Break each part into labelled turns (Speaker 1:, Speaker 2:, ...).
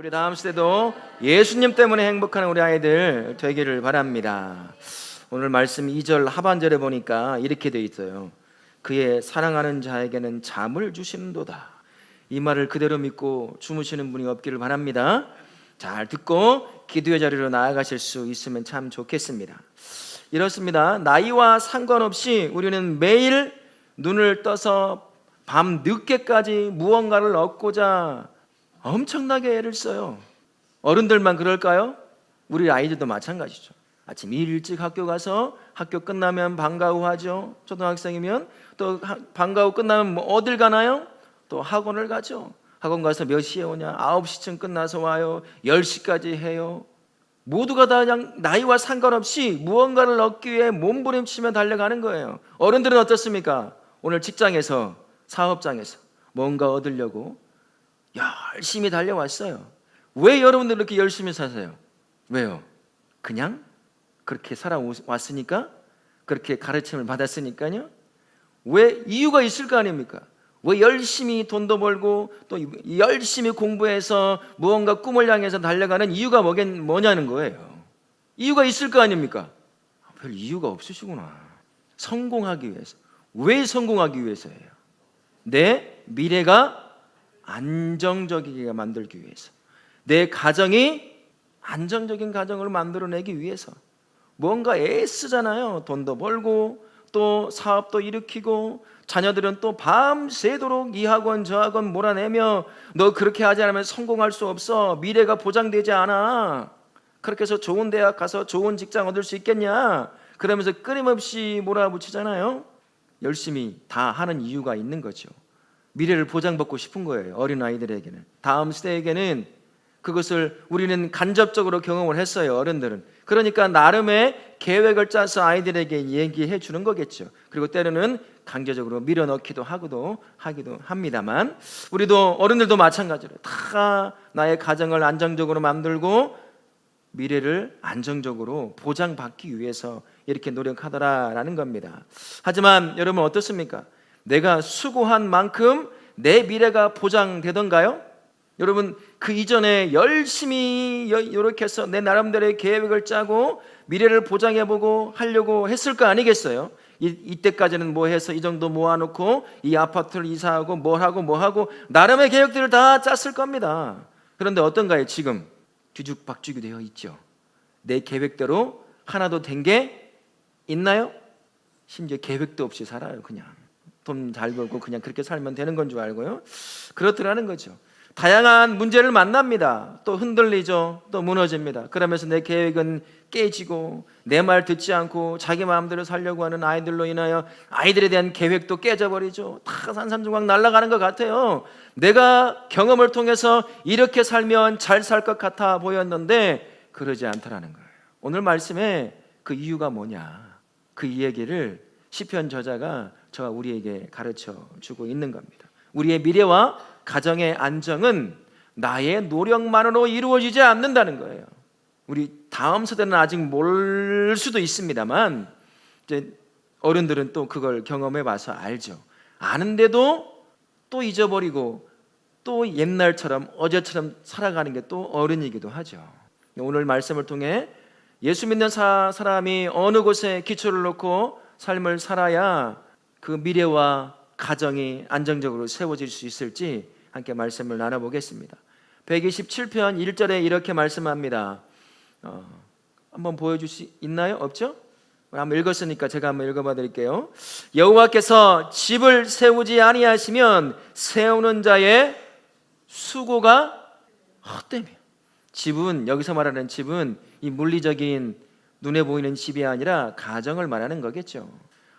Speaker 1: 우리 다음 시대도 예수님 때문에 행복한 우리 아이들 되기를 바랍니다. 오늘 말씀 2절 하반절에 보니까 이렇게 돼 있어요. 그의 사랑하는 자에게는 잠을 주시는도다. 이 말을 그대로 믿고 주무시는 분이 없기를 바랍니다. 잘 듣고 기도의 자리로 나아가실 수 있으면 참 좋겠습니다. 이렇습니다. 나이와 상관없이 우리는 매일 눈을 떠서 밤 늦게까지 무언가를 얻고자 엄청나게 애를 써요. 어른들만 그럴까요? 우리 아이들도 마찬가지죠. 아침 일찍 학교 가서 학교 끝나면 방과 후 하죠. 초등학생이면 또 방과 후 끝나면 뭐 어딜 가나요? 또 학원을 가죠. 학원 가서 몇 시에 오냐? 9시쯤 끝나서 와요. 10시까지 해요. 모두가 다 그냥 나이와 상관없이 무언가를 얻기 위해 몸부림치며 달려가는 거예요. 어른들은 어떻습니까? 오늘 직장에서, 사업장에서 뭔가 얻으려고 열심히 달려왔어요. 왜 여러분들 이렇게 열심히 사세요? 왜요? 그냥 그렇게 살아왔으니까? 그렇게 가르침을 받았으니까요? 왜? 이유가 있을 거 아닙니까? 왜 열심히 돈도 벌고 또 열심히 공부해서 무언가 꿈을 향해서 달려가는 이유가 뭐냐는 거예요. 이유가 있을 거 아닙니까? 별 이유가 없으시구나. 성공하기 위해서. 왜 성공하기 위해서예요? 내 미래가 안정적이게 만들기 위해서, 내 가정이 안정적인 가정을 만들어내기 위해서 뭔가 애쓰잖아요. 돈도 벌고 또 사업도 일으키고 자녀들은 또 밤새도록 이 학원 저 학원 몰아내며 너 그렇게 하지 않으면 성공할 수 없어. 미래가 보장되지 않아. 그렇게 해서 좋은 대학 가서 좋은 직장 얻을 수 있겠냐. 그러면서 끊임없이 몰아붙이잖아요. 열심히 다 하는 이유가 있는 거죠. 미래를 보장받고 싶은 거예요. 어린아이들에게는. 다음 세대에게는 그것을 우리는 간접적으로 경험을 했어요. 어른들은. 그러니까 나름의 계획을 짜서 아이들에게 얘기해 주는 거겠죠. 그리고 때로는 강제적으로 밀어넣기도 하기도 합니다만, 우리도 어른들도 마찬가지로 다 나의 가정을 안정적으로 만들고 미래를 안정적으로 보장받기 위해서 이렇게 노력하더라라는 겁니다. 하지만 여러분 어떻습니까? 내가 수고한 만큼 내 미래가 보장되던가요? 여러분 그 이전에 열심히 이렇게 해서 내 나름대로의 계획을 짜고 미래를 보장해보고 하려고 했을 거 아니겠어요? 이때까지는 뭐 해서 이 정도 모아놓고 이 아파트를 이사하고 뭐 하고 나름의 계획들을 다 짰을 겁니다. 그런데 어떤가요? 지금 뒤죽박죽이 되어 있죠. 내 계획대로 하나도 된 게 있나요? 심지어 계획도 없이 살아요. 그냥 돈 잘 벌고 그냥 그렇게 살면 되는 건 줄 알고요. 그렇더라는 거죠. 다양한 문제를 만납니다. 또 흔들리죠. 또 무너집니다. 그러면서 내 계획은 깨지고 내 말 듣지 않고 자기 마음대로 살려고 하는 아이들로 인하여 아이들에 대한 계획도 깨져버리죠. 다 산산조각 날아가는 것 같아요. 내가 경험을 통해서 이렇게 살면 잘 살 것 같아 보였는데 그러지 않더라는 거예요. 오늘 말씀에 그 이유가 뭐냐, 그 이야기를 시편 저자가 저와 우리에게 가르쳐 주고 있는 겁니다. 우리의 미래와 가정의 안정은 나의 노력만으로 이루어지지 않는다는 거예요. 우리 다음 세대는 아직 모를 수도 있습니다만 이제 어른들은 또 그걸 경험해 봐서 알죠. 아는데도 또 잊어버리고 또 옛날처럼 어제처럼 살아가는 게 또 어른이기도 하죠. 오늘 말씀을 통해 예수 믿는 사람이 어느 곳에 기초를 놓고 삶을 살아야 그 미래와 가정이 안정적으로 세워질 수 있을지 함께 말씀을 나눠보겠습니다. 127편 1절에 이렇게 말씀합니다. 한번 보여줄 수 있나요? 없죠? 한번 읽었으니까 제가 한번 읽어봐 드릴게요. 여호와께서 집을 세우지 아니하시면 세우는 자의 수고가 헛되며. 집은, 여기서 말하는 집은 이 물리적인 눈에 보이는 집이 아니라 가정을 말하는 거겠죠.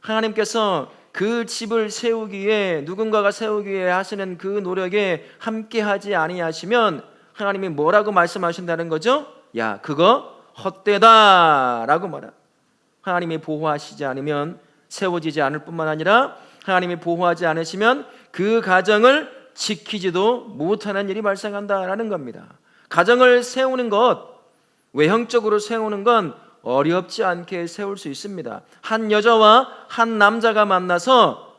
Speaker 1: 하나님께서 그 집을 세우기 위해, 누군가가 세우기 위해 하시는 그 노력에 함께하지 아니하시면 하나님이 뭐라고 말씀하신다는 거죠? 야, 그거 헛되다 라고 말합니다. 하나님이 보호하시지 않으면 세워지지 않을 뿐만 아니라 하나님이 보호하지 않으시면 그 가정을 지키지도 못하는 일이 발생한다라는 겁니다. 가정을 세우는 것, 외형적으로 세우는 건 어렵지 않게 세울 수 있습니다. 한 여자와 한 남자가 만나서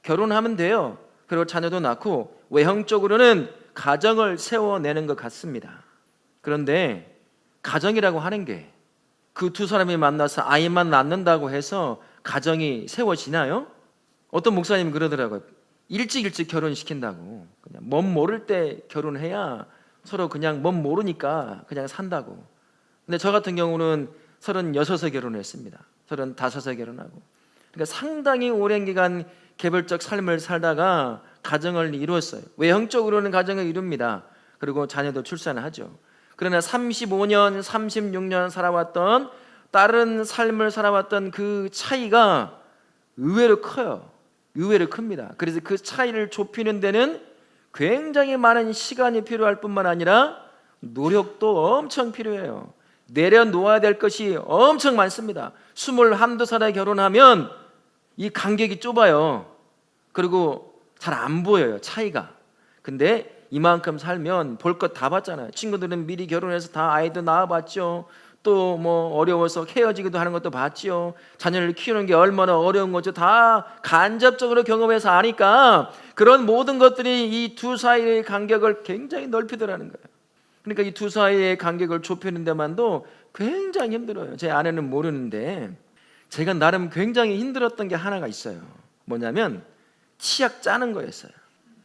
Speaker 1: 결혼하면 돼요. 그리고 자녀도 낳고 외형적으로는 가정을 세워내는 것 같습니다. 그런데 가정이라고 하는 게 그 두 사람이 만나서 아이만 낳는다고 해서 가정이 세워지나요? 어떤 목사님이 그러더라고요. 일찍 결혼시킨다고. 그냥 멋 모를 때 결혼해야 서로 그냥 멋 모르니까 그냥 산다고. 근데 저 같은 경우는 36에 결혼했습니다. 35에 결혼하고. 그러니까 상당히 오랜 기간 개별적 삶을 살다가 가정을 이루었어요. 외형적으로는 가정을 이룹니다. 그리고 자녀도 출산하죠. 그러나 35년, 36년 살아왔던 다른 삶을 살아왔던 그 차이가 의외로 커요. 의외로 큽니다. 그래서 그 차이를 좁히는 데는 굉장히 많은 시간이 필요할 뿐만 아니라 노력도 엄청 필요해요. 내려놓아야 될 것이 엄청 많습니다. 21~22살에 결혼하면 이 간격이 좁아요. 그리고 잘 안 보여요, 차이가. 근데 이만큼 살면 볼 것 다 봤잖아요. 친구들은 미리 결혼해서 다 아이도 낳아봤죠. 또 뭐 어려워서 헤어지기도 하는 것도 봤죠. 자녀를 키우는 게 얼마나 어려운 거죠. 다 간접적으로 경험해서 아니까 그런 모든 것들이 이 두 사이의 간격을 굉장히 넓히더라는 거예요. 그러니까 이 두 사이의 간격을 좁히는 데만도 굉장히 힘들어요. 제 아내는 모르는데 제가 나름 굉장히 힘들었던 게 하나가 있어요. 뭐냐면 치약 짜는 거였어요.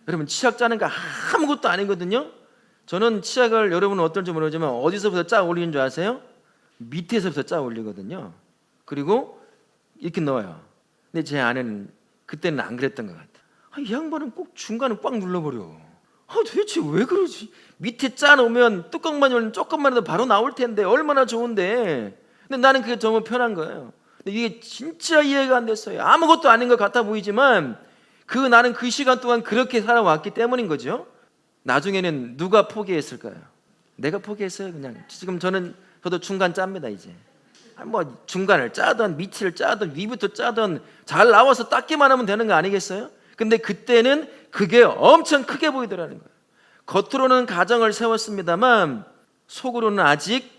Speaker 1: 여러분, 치약 짜는 거 아무것도 아니거든요. 저는 치약을 여러분은 어떨지 모르지만 어디서부터 짜 올리는 줄 아세요? 밑에서부터 짜 올리거든요. 그리고 이렇게 넣어요. 근데 제 아내는 그때는 안 그랬던 것 같아요. 이 양반은 꼭 중간에 꽉 눌러버려. 도대체 왜 그러지? 밑에 짜 놓으면 뚜껑만 열면 조금만 해도 바로 나올 텐데 얼마나 좋은데. 근데 나는 그게 너무 편한 거예요. 근데 이게 진짜 이해가 안 됐어요. 아무것도 아닌 것 같아 보이지만 나는 그 시간 동안 그렇게 살아왔기 때문인 거죠. 나중에는 누가 포기했을까요? 내가 포기했어요. 그냥 지금 저도 중간 짭니다. 이제 뭐 중간을 짜든 밑을 짜든 위부터 짜든 잘 나와서 닦기만 하면 되는 거 아니겠어요? 근데 그때는 그게 엄청 크게 보이더라는 거예요. 겉으로는 가정을 세웠습니다만 속으로는 아직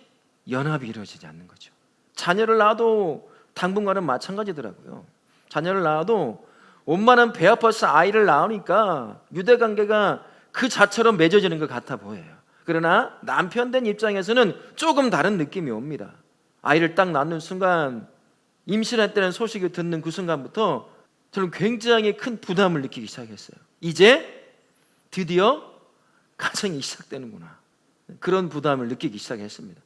Speaker 1: 연합이 이루어지지 않는 거죠. 자녀를 낳아도 당분간은 마찬가지더라고요. 자녀를 낳아도 엄마는 배 아파서 아이를 낳으니까 유대관계가 그 자처럼 맺어지는 것 같아 보여요. 그러나 남편 된 입장에서는 조금 다른 느낌이 옵니다. 아이를 딱 낳는 순간, 임신했다는 소식을 듣는 그 순간부터 저는 굉장히 큰 부담을 느끼기 시작했어요. 이제 드디어 가정이 시작되는구나. 그런 부담을 느끼기 시작했습니다.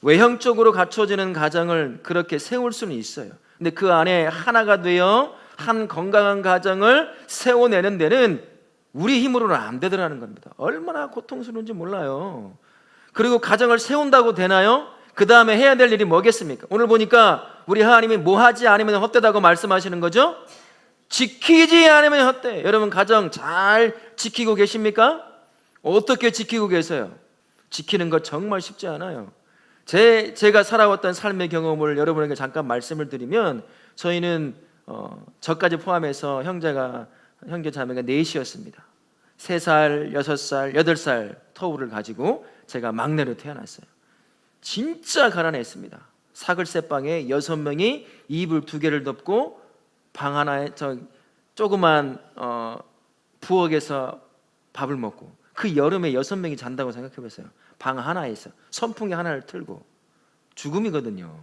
Speaker 1: 외형적으로 갖춰지는 가정을 그렇게 세울 수는 있어요. 근데 그 안에 하나가 되어 한 건강한 가정을 세워내는 데는 우리 힘으로는 안 되더라는 겁니다. 얼마나 고통스러운지 몰라요. 그리고 가정을 세운다고 되나요? 그 다음에 해야 될 일이 뭐겠습니까? 오늘 보니까 우리 하나님이 뭐 하지 않으면 헛되다고 말씀하시는 거죠? 지키지 않으면 헛돼. 여러분, 가정 잘 지키고 계십니까? 어떻게 지키고 계세요? 지키는 거 정말 쉽지 않아요. 제가 살아왔던 삶의 경험을 여러분에게 잠깐 말씀을 드리면, 저희는 저까지 포함해서 형제 자매가 넷이었습니다. 3살, 6살, 8살 터울을 가지고 제가 막내로 태어났어요. 진짜 가난했습니다. 사글세방에 6명이 이불 2개를 덮고 방 하나에 조그만 부엌에서 밥을 먹고, 그 여름에 6명이 잔다고 생각해 보세요. 방 하나에서 선풍기 하나를 틀고. 죽음이거든요.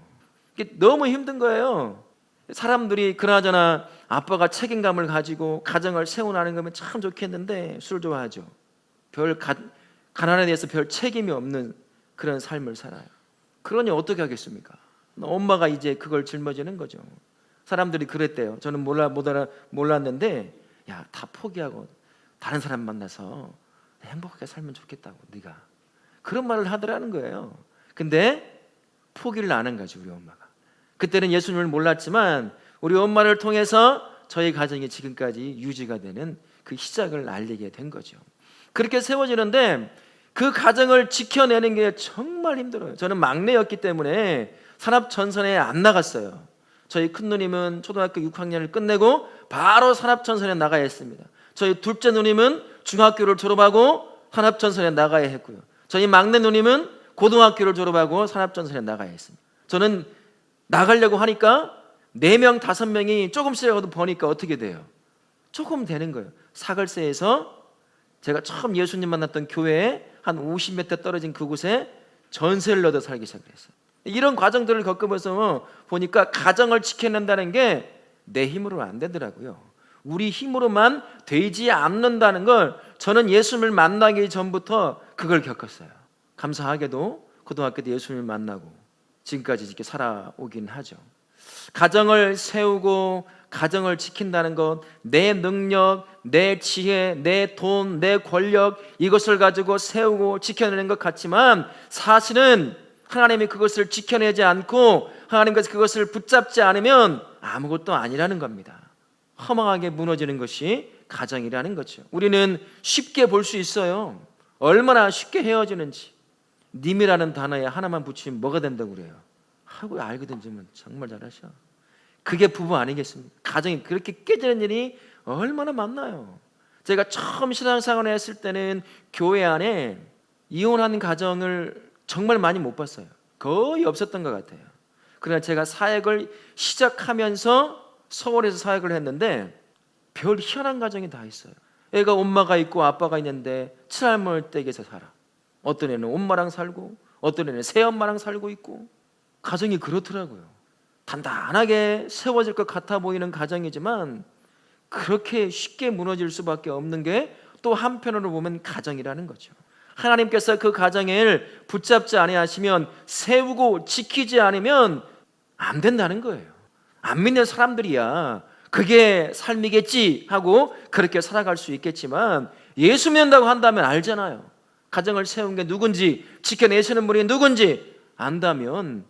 Speaker 1: 이게 너무 힘든 거예요. 사람들이 그나저나 아빠가 책임감을 가지고 가정을 세워나가는 거면 참 좋겠는데 술 좋아하죠. 가난에 대해서 별 책임이 없는 그런 삶을 살아요. 그러니 어떻게 하겠습니까? 엄마가 이제 그걸 짊어지는 거죠. 사람들이 그랬대요. 저는 몰랐는데, 야, 다 포기하고 다른 사람 만나서 행복하게 살면 좋겠다고, 네가. 그런 말을 하더라는 거예요. 근데 포기를 안 한 거죠, 우리 엄마가. 그때는 예수님을 몰랐지만 우리 엄마를 통해서 저희 가정이 지금까지 유지가 되는 그 시작을 알리게 된 거죠. 그렇게 세워지는데 그 가정을 지켜내는 게 정말 힘들어요. 저는 막내였기 때문에 산업전선에 안 나갔어요. 저희 큰 누님은 초등학교 6학년을 끝내고 바로 산업전선에 나가야 했습니다. 저희 둘째 누님은 중학교를 졸업하고 산업전선에 나가야 했고요. 저희 막내 누님은 고등학교를 졸업하고 산업전선에 나가야 했습니다. 저는 나가려고 하니까 4명, 5명이 조금씩이라도 버니까 어떻게 돼요? 조금 되는 거예요. 사글세에서 제가 처음 예수님 만났던 교회에 한 50m 떨어진 그곳에 전세를 얻어 살기 시작했어요. 이런 과정들을 겪으면서 보니까 가정을 지켜낸다는 게 내 힘으로는 안 되더라고요. 우리 힘으로만 되지 않는다는 걸 저는 예수님을 만나기 전부터 그걸 겪었어요. 감사하게도 고등학교 때 예수님을 만나고 지금까지 이렇게 살아오긴 하죠. 가정을 세우고 가정을 지킨다는 것, 내 능력, 내 지혜, 내 돈, 내 권력, 이것을 가지고 세우고 지켜내는 것 같지만 사실은 하나님이 그것을 지켜내지 않고 하나님께서 그것을 붙잡지 않으면 아무것도 아니라는 겁니다. 허망하게 무너지는 것이 가정이라는 거죠. 우리는 쉽게 볼 수 있어요. 얼마나 쉽게 헤어지는지. 님이라는 단어에 하나만 붙이면 뭐가 된다고 그래요? 하고 알거든 좀 정말 잘하셔. 그게 부부 아니겠습니까? 가정이 그렇게 깨지는 일이 얼마나 많나요? 제가 처음 신앙생활을 했을 때는 교회 안에 이혼한 가정을 정말 많이 못 봤어요. 거의 없었던 것 같아요. 그러나 제가 사역을 시작하면서 서울에서 사역을 했는데 별 희한한 가정이 다 있어요. 애가 엄마가 있고 아빠가 있는데 친할머니 댁에서 살아. 어떤 애는 엄마랑 살고 어떤 애는 새엄마랑 살고 있고 가정이 그렇더라고요. 단단하게 세워질 것 같아 보이는 가정이지만 그렇게 쉽게 무너질 수밖에 없는 게 또 한편으로 보면 가정이라는 거죠. 하나님께서 그 가정을 붙잡지 아니하시면 세우고 지키지 않으면 안 된다는 거예요. 안 믿는 사람들이야 그게 삶이겠지 하고 그렇게 살아갈 수 있겠지만 예수 믿는다고 한다면 알잖아요. 가정을 세운 게 누군지 지켜내시는 분이 누군지 안다면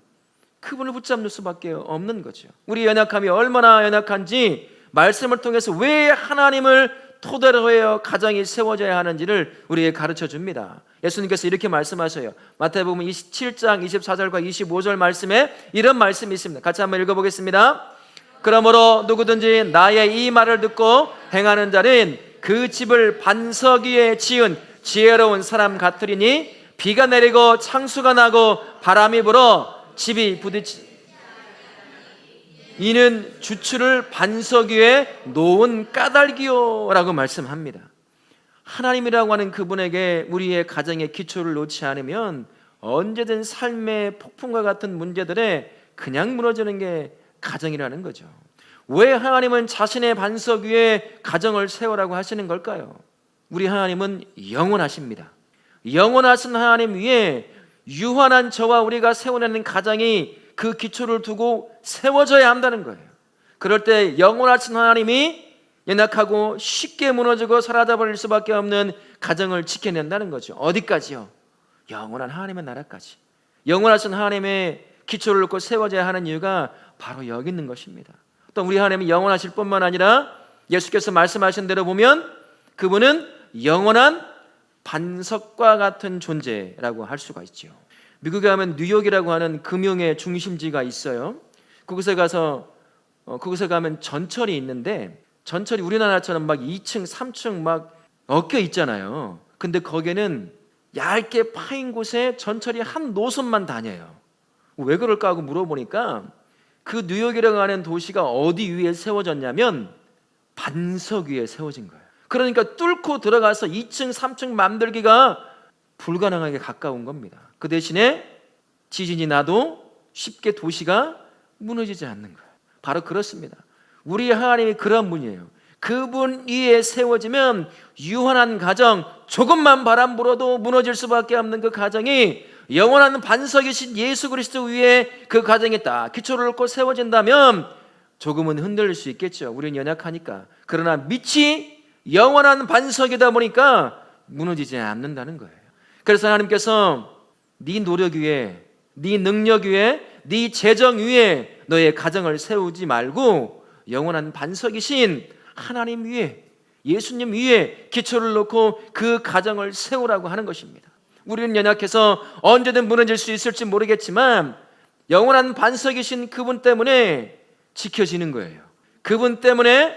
Speaker 1: 그분을 붙잡는 수밖에 없는 거죠. 우리 연약함이 얼마나 연약한지 말씀을 통해서 왜 하나님을 토대로 해서 가정이 세워져야 하는지를 우리에게 가르쳐 줍니다. 예수님께서 이렇게 말씀하셔요. 마태복음 27장 24절과 25절 말씀에 이런 말씀이 있습니다. 같이 한번 읽어보겠습니다. 그러므로 누구든지 나의 이 말을 듣고 행하는 자는 그 집을 반석 위에 지은 지혜로운 사람 같으리니 비가 내리고 창수가 나고 바람이 불어 집이 부딪히 이는 주추를 반석 위에 놓은 까닭이요 라고 말씀합니다. 하나님이라고 하는 그분에게 우리의 가정의 기초를 놓지 않으면 언제든 삶의 폭풍과 같은 문제들에 그냥 무너지는 게 가정이라는 거죠. 왜 하나님은 자신의 반석 위에 가정을 세우라고 하시는 걸까요? 우리 하나님은 영원하십니다. 영원하신 하나님 위에 유한한 저와 우리가 세워내는 가정이 그 기초를 두고 세워져야 한다는 거예요. 그럴 때 영원하신 하나님이 연약하고 쉽게 무너지고 사라져버릴 수밖에 없는 가정을 지켜낸다는 거죠. 어디까지요? 영원한 하나님의 나라까지. 영원하신 하나님의 기초를 놓고 세워져야 하는 이유가 바로 여기 있는 것입니다. 또 우리 하나님이 영원하실 뿐만 아니라 예수께서 말씀하신 대로 보면 그분은 영원한 반석과 같은 존재라고 할 수가 있죠. 미국에 가면 뉴욕이라고 하는 금융의 중심지가 있어요. 그곳에 가면 전철이 있는데 전철이 우리나라처럼 막 2층, 3층 막 얽혀 있잖아요. 근데 거기는 얇게 파인 곳에 전철이 한 노선만 다녀요. 왜 그럴까 하고 물어보니까 그 뉴욕이라고 하는 도시가 어디 위에 세워졌냐면 반석 위에 세워진 거예요. 그러니까 뚫고 들어가서 2층, 3층 만들기가 불가능하게 가까운 겁니다. 그 대신에 지진이 나도 쉽게 도시가 무너지지 않는 거예요. 바로 그렇습니다. 우리 하나님이 그런 분이에요. 그분 위에 세워지면 유한한 가정, 조금만 바람 불어도 무너질 수밖에 없는 그 가정이 영원한 반석이신 예수 그리스도 위에 그 가정이 딱 기초를 놓고 세워진다면 조금은 흔들릴 수 있겠죠. 우리는 연약하니까. 그러나 빛이 영원한 반석이다 보니까 무너지지 않는다는 거예요. 그래서 하나님께서 네 노력 위에, 네 능력 위에, 네 재정 위에 너의 가정을 세우지 말고 영원한 반석이신 하나님 위에, 예수님 위에 기초를 놓고 그 가정을 세우라고 하는 것입니다. 우리는 연약해서 언제든 무너질 수 있을지 모르겠지만 영원한 반석이신 그분 때문에 지켜지는 거예요. 그분 때문에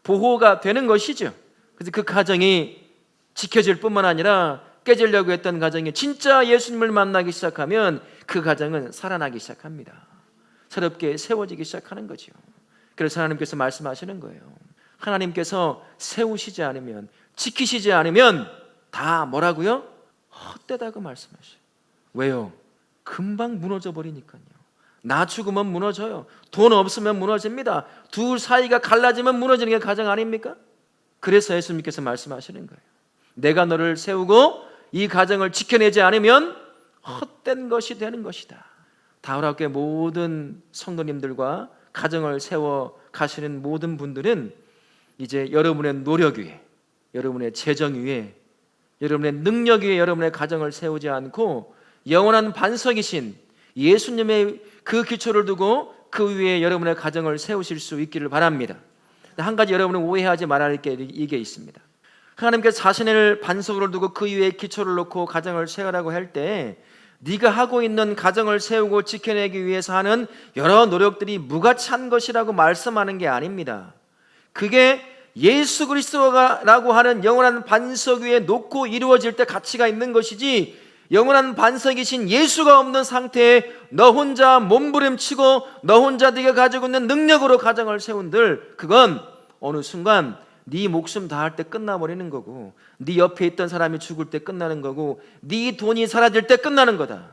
Speaker 1: 보호가 되는 것이죠. 그래서 그 가정이 지켜질 뿐만 아니라 깨지려고 했던 가정이 진짜 예수님을 만나기 시작하면 그 가정은 살아나기 시작합니다. 새롭게 세워지기 시작하는 거죠. 그래서 하나님께서 말씀하시는 거예요. 하나님께서 세우시지 않으면, 지키시지 않으면 다 뭐라고요? 헛되다고 말씀하셔요. 왜요? 금방 무너져 버리니까요. 나 죽으면 무너져요. 돈 없으면 무너집니다. 둘 사이가 갈라지면 무너지는 게 가정 아닙니까? 그래서 예수님께서 말씀하시는 거예요. 내가 너를 세우고 이 가정을 지켜내지 않으면 헛된 것이 되는 것이다. 다울학교의 모든 성도님들과 가정을 세워 가시는 모든 분들은 이제 여러분의 노력 위에, 여러분의 재정 위에, 여러분의 능력 위에 여러분의 가정을 세우지 않고 영원한 반석이신 예수님의 그 기초를 두고 그 위에 여러분의 가정을 세우실 수 있기를 바랍니다. 한 가지 여러분은 오해하지 말아야 할 게 이게 있습니다. 하나님께서 자신을 반석으로 두고 그 위에 기초를 놓고 가정을 세우라고 할 때 네가 하고 있는 가정을 세우고 지켜내기 위해서 하는 여러 노력들이 무가치한 것이라고 말씀하는 게 아닙니다. 그게 예수 그리스도라고 하는 영원한 반석 위에 놓고 이루어질 때 가치가 있는 것이지, 영원한 반석이신 예수가 없는 상태에 너 혼자 몸부림치고 너 혼자 네가 가지고 있는 능력으로 가정을 세운들, 그건 어느 순간 네 목숨 다할 때 끝나버리는 거고, 네 옆에 있던 사람이 죽을 때 끝나는 거고, 네 돈이 사라질 때 끝나는 거다.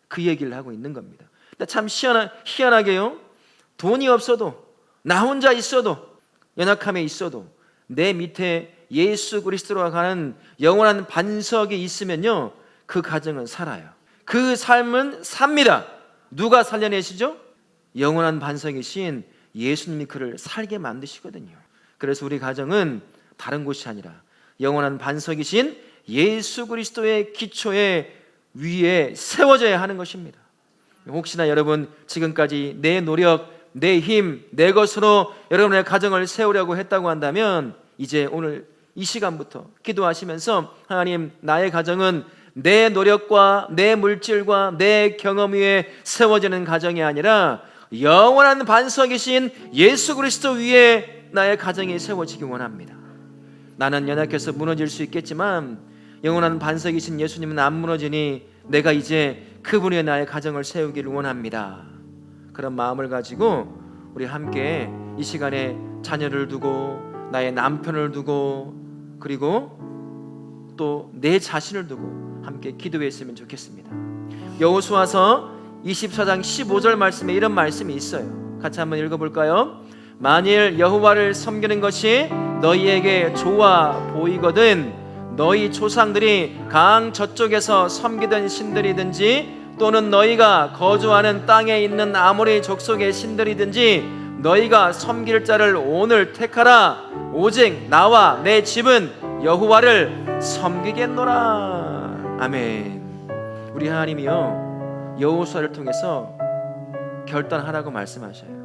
Speaker 1: 그 얘기를 하고 있는 겁니다. 근데 참 희한하게요, 돈이 없어도, 나 혼자 있어도, 연약함에 있어도 내 밑에 예수 그리스도라고 하는 영원한 반석이 있으면요, 그 가정은 살아요. 그 삶은 삽니다. 누가 살려내시죠? 영원한 반석이신 예수님이 그를 살게 만드시거든요. 그래서 우리 가정은 다른 곳이 아니라 영원한 반석이신 예수 그리스도의 기초에 위에 세워져야 하는 것입니다. 혹시나 여러분 지금까지 내 노력, 내 힘, 내 것으로 여러분의 가정을 세우려고 했다고 한다면 이제 오늘 이 시간부터 기도하시면서 하나님, 나의 가정은 내 노력과 내 물질과 내 경험 위에 세워지는 가정이 아니라 영원한 반석이신 예수 그리스도 위에 나의 가정이 세워지기 원합니다. 나는 연약해서 무너질 수 있겠지만 영원한 반석이신 예수님은 안 무너지니 내가 이제 그분 위에 나의 가정을 세우기를 원합니다. 그런 마음을 가지고 우리 함께 이 시간에 자녀를 두고 나의 남편을 두고 그리고 또 내 자신을 두고 함께 기도했으면 좋겠습니다. 여호수아서 24장 15절 말씀에 이런 말씀이 있어요. 같이 한번 읽어볼까요? 만일 여호와를 섬기는 것이 너희에게 좋아 보이거든 너희 조상들이 강 저쪽에서 섬기던 신들이든지 또는 너희가 거주하는 땅에 있는 아모리 족속의 신들이든지 너희가 섬길 자를 오늘 택하라. 오직 나와 내 집은 여호와를 섬기겠노라. 아멘. 우리 하나님이요, 여호수아를 통해서 결단하라고 말씀하셔요.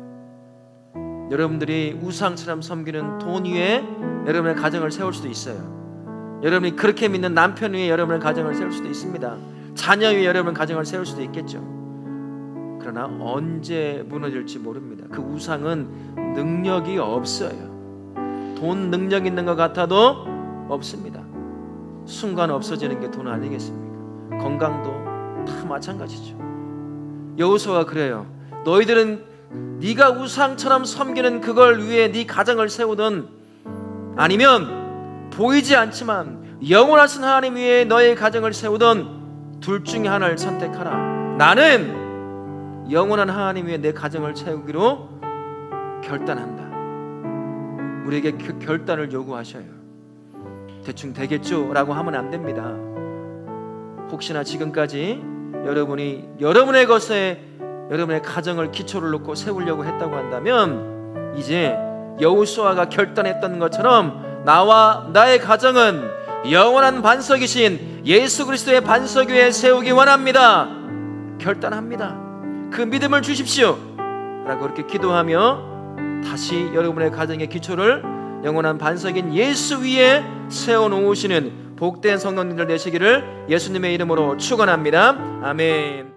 Speaker 1: 여러분들이 우상처럼 섬기는 돈 위에 여러분의 가정을 세울 수도 있어요. 여러분이 그렇게 믿는 남편 위에 여러분의 가정을 세울 수도 있습니다. 자녀 위에 여러분의 가정을 세울 수도 있겠죠. 그러나 언제 무너질지 모릅니다. 그 우상은 능력이 없어요. 돈 능력 있는 것 같아도 없습니다. 순간 없어지는 게 돈 아니겠습니까? 건강도 다 마찬가지죠. 여호수아가 그래요. 너희들은 네가 우상처럼 섬기는 그걸 위해 네 가정을 세우든 아니면 보이지 않지만 영원하신 하나님 위에 너의 가정을 세우든 둘 중에 하나를 선택하라. 나는 영원한 하나님 위에 내 가정을 세우기로 결단한다. 우리에게 그 결단을 요구하셔요. 대충 되겠죠? 라고 하면 안 됩니다. 혹시나 지금까지 여러분이 여러분의 것에 여러분의 가정을 기초를 놓고 세우려고 했다고 한다면 이제 여호수아가 결단했던 것처럼 나와 나의 가정은 영원한 반석이신 예수 그리스도의 반석 위에 세우기 원합니다. 결단합니다. 그 믿음을 주십시오 라고 그렇게 기도하며 다시 여러분의 가정의 기초를 영원한 반석인 예수 위에 세워놓으시는 복된 성도님들 되시기를 예수님의 이름으로 축원합니다. 아멘.